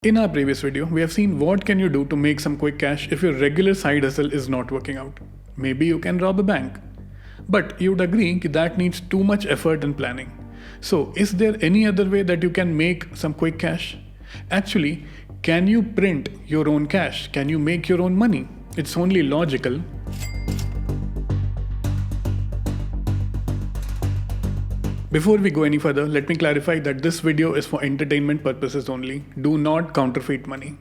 In our previous video, we have seen what can you do to make some quick cash if your regular side hustle is not working out. Maybe you can rob a bank. But you would agree that needs too much effort and planning. So is there any other way that you can make some quick cash? Actually, can you print your own cash? Can you make your own money? It's only logical. Before we go any further, let me clarify that this video is for entertainment purposes only. Do not counterfeit money.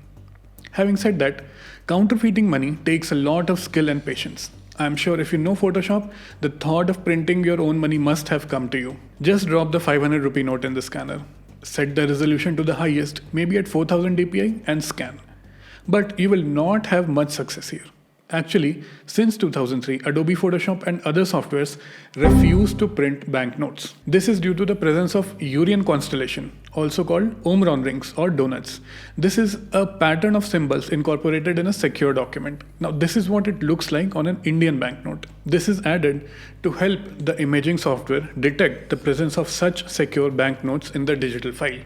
Having said that, counterfeiting money takes a lot of skill and patience. I'm sure if you know Photoshop, the thought of printing your own money must have come to you. Just drop the 500 rupee note in the scanner. Set the resolution to the highest, maybe at 4000 dpi, and scan. But you will not have much success here. Actually, since 2003, Adobe Photoshop and other softwares refuse to print banknotes. This is due to the presence of Urian constellation, also called Omron rings or donuts. This is a pattern of symbols incorporated in a secure document. Now, this is what it looks like on an Indian banknote. This is added to help the imaging software detect the presence of such secure banknotes in the digital file.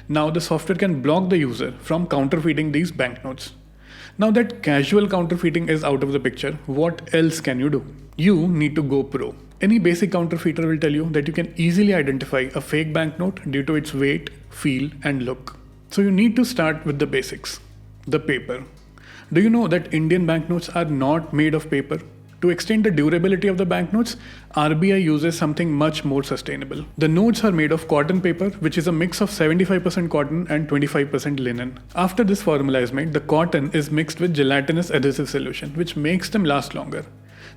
Now, the software can block the user from counterfeiting these banknotes. Now that casual counterfeiting is out of the picture, what else can you do? You need to go pro. Any basic counterfeiter will tell you that you can easily identify a fake banknote due to its weight, feel, and look. So you need to start with the basics. The paper. Do you know that Indian banknotes are not made of paper? To extend the durability of the banknotes, RBI uses something much more sustainable. The notes are made of cotton paper, which is a mix of 75% cotton and 25% linen. After this formula is made, the cotton is mixed with gelatinous adhesive solution, which makes them last longer.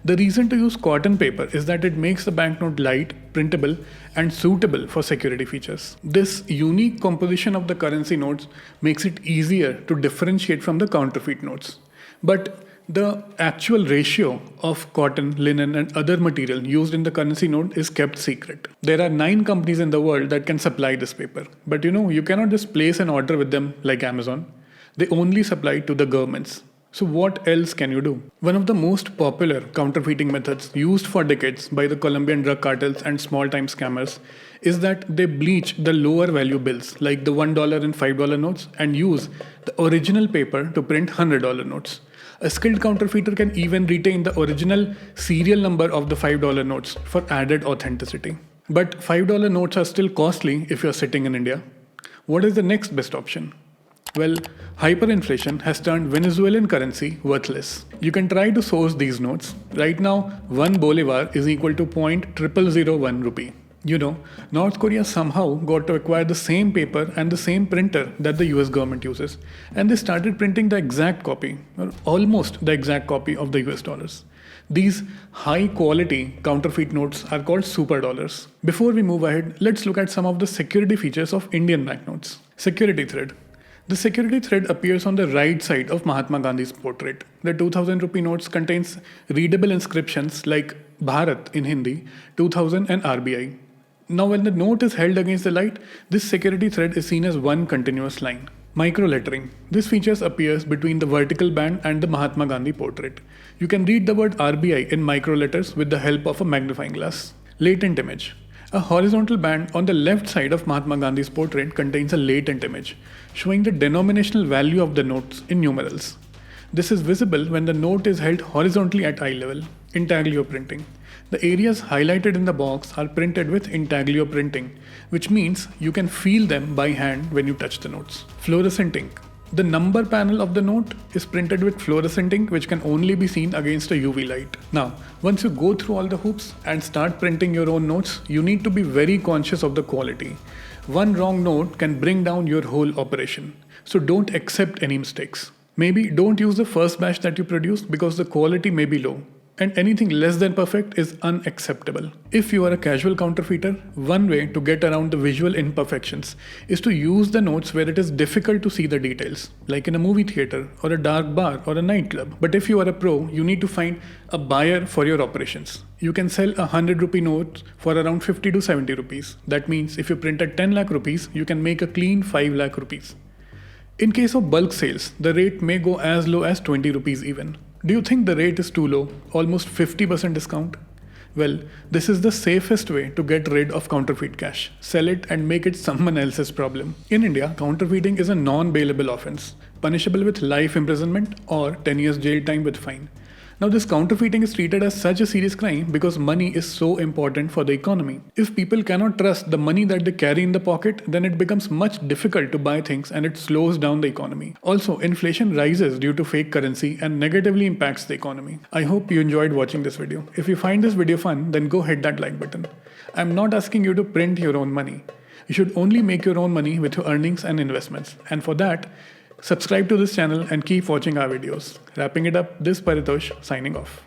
The reason to use cotton paper is that it makes the banknote light, printable, and suitable for security features. This unique composition of the currency notes makes it easier to differentiate from the counterfeit notes. But the actual ratio of cotton, linen, and other material used in the currency note is kept secret. There are 9 companies in the world that can supply this paper. But you cannot just place an order with them like Amazon. They only supply to the governments. So what else can you do? One of the most popular counterfeiting methods used for decades by the Colombian drug cartels and small-time scammers is that they bleach the lower value bills like the $1 and $5 notes and use the original paper to print $100 notes. A skilled counterfeiter can even retain the original serial number of the $5 notes for added authenticity. But $5 notes are still costly if you're sitting in India. What is the next best option? Well, hyperinflation has turned Venezuelan currency worthless. You can try to source these notes. Right now, 1 bolivar is equal to 0.0001 rupee. North Korea somehow got to acquire the same paper and the same printer that the US government uses. And they started printing the exact copy, or almost the exact copy of the US dollars. These high quality counterfeit notes are called super dollars. Before we move ahead, let's look at some of the security features of Indian banknotes. Security thread. The security thread appears on the right side of Mahatma Gandhi's portrait. The 2000 rupee notes contains readable inscriptions like Bharat in Hindi, 2000 and RBI. Now when the note is held against the light, this security thread is seen as one continuous line. Microlettering. This feature appears between the vertical band and the Mahatma Gandhi portrait. You can read the word RBI in microletters with the help of a magnifying glass. Latent image. A horizontal band on the left side of Mahatma Gandhi's portrait contains a latent image, showing the denominational value of the notes in numerals. This is visible when the note is held horizontally at eye level. Intaglio printing. The areas highlighted in the box are printed with intaglio printing, which means you can feel them by hand when you touch the notes. Fluorescent ink. The number panel of the note is printed with fluorescent ink, which can only be seen against a UV light. Now, once you go through all the hoops and start printing your own notes, you need to be very conscious of the quality. One wrong note can bring down your whole operation. So don't accept any mistakes. Maybe don't use the first batch that you produced because the quality may be low. And anything less than perfect is unacceptable. If you are a casual counterfeiter, one way to get around the visual imperfections is to use the notes where it is difficult to see the details, like in a movie theater or a dark bar or a nightclub. But if you are a pro, you need to find a buyer for your operations. You can sell a 100 rupee note for around 50 to 70 rupees. That means if you print at 10 lakh rupees, you can make a clean 5 lakh rupees. In case of bulk sales, the rate may go as low as 20 rupees even. Do you think the rate is too low? Almost 50% discount? Well, this is the safest way to get rid of counterfeit cash. Sell it and make it someone else's problem. In India, counterfeiting is a non-bailable offense, punishable with life imprisonment or 10 years jail time with fine. Now, this counterfeiting is treated as such a serious crime because money is so important for the economy. If people cannot trust the money that they carry in the pocket, then it becomes much difficult to buy things and it slows down the economy. Also, inflation rises due to fake currency and negatively impacts the economy. I hope you enjoyed watching this video. If you find this video fun, then go hit that like button. I'm not asking you to print your own money. You should only make your own money with your earnings and investments. And for that, subscribe to this channel and keep watching our videos. Wrapping it up, this Paritosh signing off.